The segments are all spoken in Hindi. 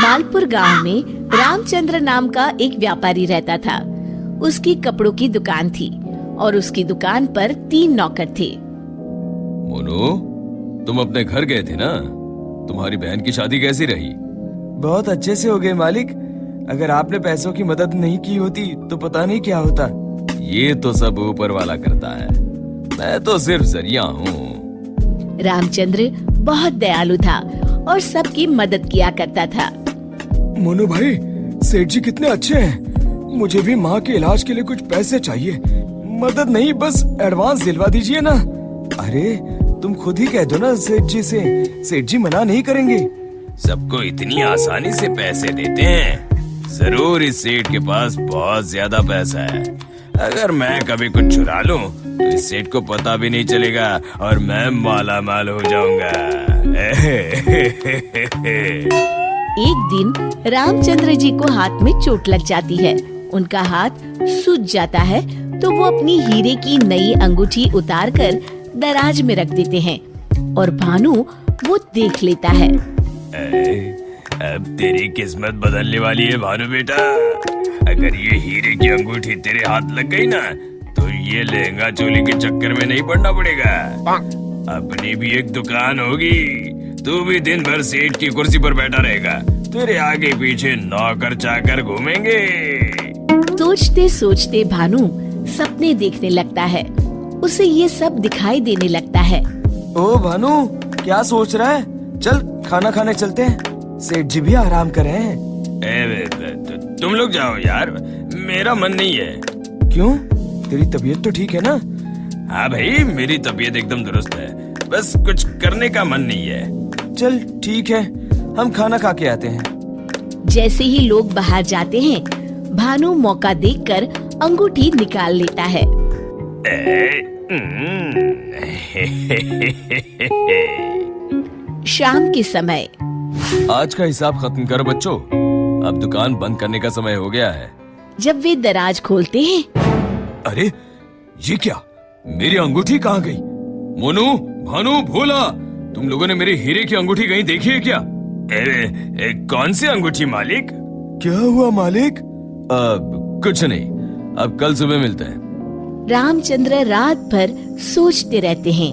मालपुर गांव में रामचंद्र नाम का एक व्यापारी रहता था। उसकी कपड़ों की दुकान थी और उसकी दुकान पर 3 नौकर थे। मोनू, तुम अपने घर गए थे ना? तुम्हारी बहन की शादी कैसी रही? बहुत अच्छे से हो गए मालिक। अगर आपने पैसों की मदद नहीं की होती तो पता नहीं क्या होता। ये तो सब ऊपर वाला करता है, मैं तो सिर्फ जरिया हूँ। रामचंद्र बहुत दयालु था और सबकी मदद किया करता था। मोनू भाई, सेठ जी कितने अच्छे हैं। मुझे भी माँ के इलाज के लिए कुछ पैसे चाहिए। मदद नहीं, बस एडवांस दिलवा दीजिए ना। अरे तुम खुद ही कह दो ना सेठ जी से, सेठ जी मना नहीं करेंगे। सबको इतनी आसानी से पैसे देते हैं? जरूर इस सेठ के पास बहुत ज्यादा पैसा है। अगर मैं कभी कुछ चुरा लूं तो इस सेठ को पता भी नहीं चलेगा और मैं माला माल हो जाऊंगा। एक दिन रामचंद्र जी को हाथ में चोट लग जाती है। उनका हाथ सूज जाता है तो वो अपनी हीरे की नई अंगूठी उतार कर दराज में रख देते हैं और भानु वो देख लेता है। अब तेरी किस्मत बदलने वाली है भानु बेटा। अगर ये हीरे की अंगूठी तेरे हाथ लग गई ना तो ये लहंगा चोली के चक्कर में नहीं पड़ना पड़ेगा। अपनी भी एक दुकान होगी, तू भी दिन भर सेठ की कुर्सी पर बैठा रहेगा। तेरे आगे पीछे नौकर चाकर घूमेंगे। सोचते सोचते भानु सपने देखने लगता है। उसे ये सब दिखाई देने लगता है। ओ भानु, क्या सोच रहा है? चल खाना खाने चलते हैं, सेठ जी भी आराम कर रहे हैं। तुम लोग जाओ यार, मेरा मन नहीं है। क्यों? तेरी तबीयत तो ठीक है ना? हाँ भाई, मेरी तबीयत एकदम दुरुस्त है, बस कुछ करने का मन नहीं है। चल ठीक है, हम खाना खा के आते हैं। जैसे ही लोग बाहर जाते हैं, भानु मौका देखकर अंगूठी निकाल लेता है। शाम के समय आज का हिसाब खत्म करो बच्चों, अब दुकान बंद करने का समय हो गया है। जब वे दराज खोलते हैं, अरे ये क्या, मेरी अंगूठी कहाँ गई? मोनू, भानु, भोला, तुम लोगों ने मेरी हीरे की अंगूठी कहीं देखी है क्या? कौन सी अंगूठी मालिक? क्या हुआ मालिक? कुछ नहीं, अब कल सुबह मिलते हैं। रामचंद्र रात भर सोचते रहते हैं।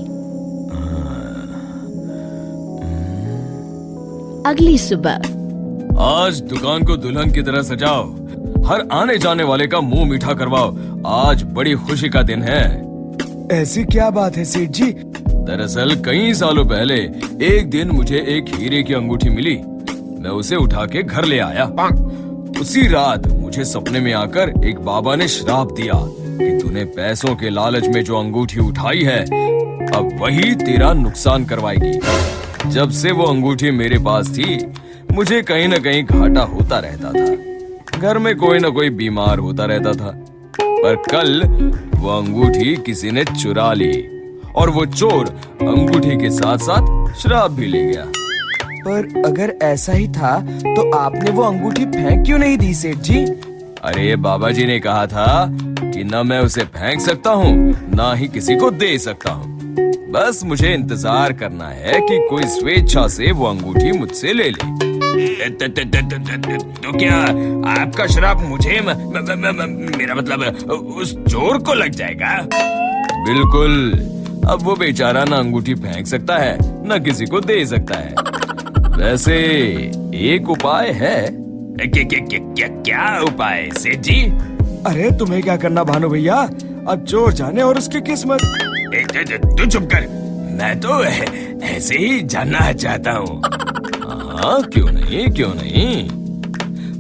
अगली सुबह आज दुकान को दुल्हन की तरह सजाओ, हर आने जाने वाले का मुंह मीठा करवाओ। आज बड़ी खुशी का दिन है। ऐसी क्या बात है सेठ जी? दरअसल कई सालों पहले एक दिन मुझे एक हीरे की अंगूठी मिली। मैं उसे उठा के घर ले आया। उसी रात मुझे सपने में आकर एक बाबा ने श्राप दिया कि तूने पैसों के लालच में जो अंगूठी उठाई है, अब वही तेरा नुकसान करवाएगी। जब से वो अंगूठी मेरे पास थी, मुझे कहीं न कहीं घाटा होता रहता था। घर में कोई न कोई बीमार होता रहता था। पर कल वो अंगूठी किसी ने चुरा ली और वो चोर अंगूठी के साथ साथ शराब भी ले गया। पर अगर ऐसा ही था तो आपने वो अंगूठी फेंक क्यों नहीं दी सेठ जी? अरे बाबा जी ने कहा था कि न मैं उसे फेंक सकता हूँ, न ही किसी को दे सकता हूँ। बस मुझे इंतजार करना है कि कोई स्वेच्छा से वो अंगूठी मुझसे ले ले। तो क्या आपका श्राप मुझे मेरा मतलब उस चोर को लग जाएगा? बिल्कुल। अब वो बेचारा ना अंगूठी फेंक सकता है, न किसी को दे सकता है। वैसे एक उपाय है। क्या उपाय सेठ जी? अरे तुम्हें क्या करना भानु भैया, अब चोर जाने और उसकी किस्मत। तू चुप कर, मैं तो ऐसे ही जानना चाहता हूँ। हाँ, क्यों नहीं, क्यों नहीं।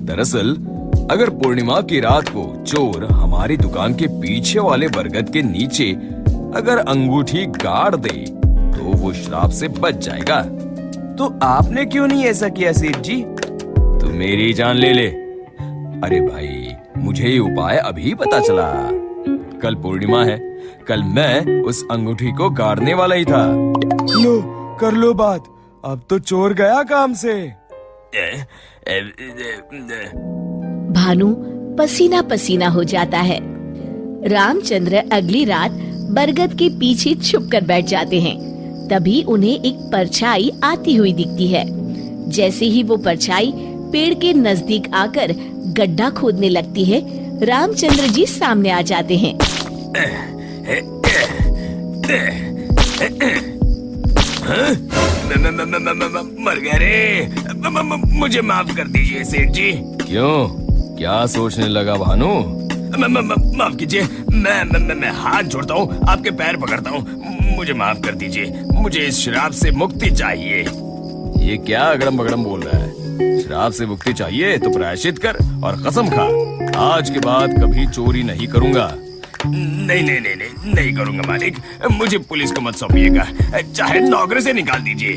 दरअसल अगर पूर्णिमा की रात को चोर हमारी दुकान के पीछे वाले बरगद के नीचे अगर अंगूठी गाड़ दे तो वो श्राप से बच जाएगा। तो आपने क्यों नहीं ऐसा किया सेठ जी? तू मेरी जान ले ले। अरे भाई, मुझे ये उपाय अभी पता चला। कल पूर्णिमा है, कल मैं उस अंगूठी को गाड़ने वाला ही था। लो कर लो बात, अब तो चोर गया काम से। भानु पसीना पसीना हो जाता है। रामचंद्र अगली रात बरगद के पीछे छुप कर बैठ जाते हैं। तभी उन्हें एक परछाई आती हुई दिखती है। जैसे ही वो परछाई पेड़ के नजदीक आकर गड्ढा खोदने लगती है, रामचंद्र जी सामने आ जाते हैं। मर गया रे। मुझे माफ कर दीजिए सेठ जी। क्यों, क्या सोचने लगा भानु? माफ कीजिए, मैं हाथ जोड़ता हूँ, आपके पैर पकड़ता हूँ, मुझे माफ कर दीजिए। मुझे इस शराब से मुक्ति चाहिए। ये क्या अगड़म बगड़म बोल रहा है? शराब से मुक्ति चाहिए तो प्रायश्चित कर और कसम खा, आज के बाद कभी चोरी नहीं करूंगा। नहीं करूंगा मालिक। मुझे पुलिस को मत सौंपिएगा, चाहे नौकरी से निकाल दीजिए।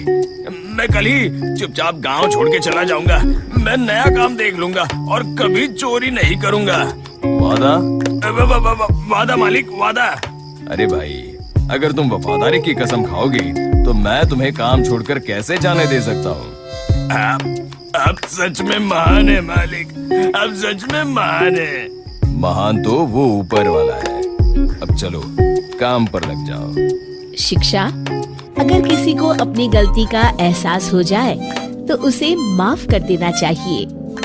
मैं कल ही चुपचाप गांव छोड़ के चला जाऊंगा। मैं नया काम देख लूंगा और कभी चोरी नहीं करूंगा। वादा? वादा मालिक, वादा। अरे भाई, अगर तुम वफादारी की कसम खाओगे तो मैं तुम्हें काम छोड़कर कैसे जाने दे सकता हूँ? आप सच में महान है मालिक, आप सच में महान है। महान तो वो ऊपर वाला है। अब चलो काम पर लग जाओ। शिक्षा, अगर किसी को अपनी गलती का एहसास हो जाए तो उसे माफ कर देना चाहिए।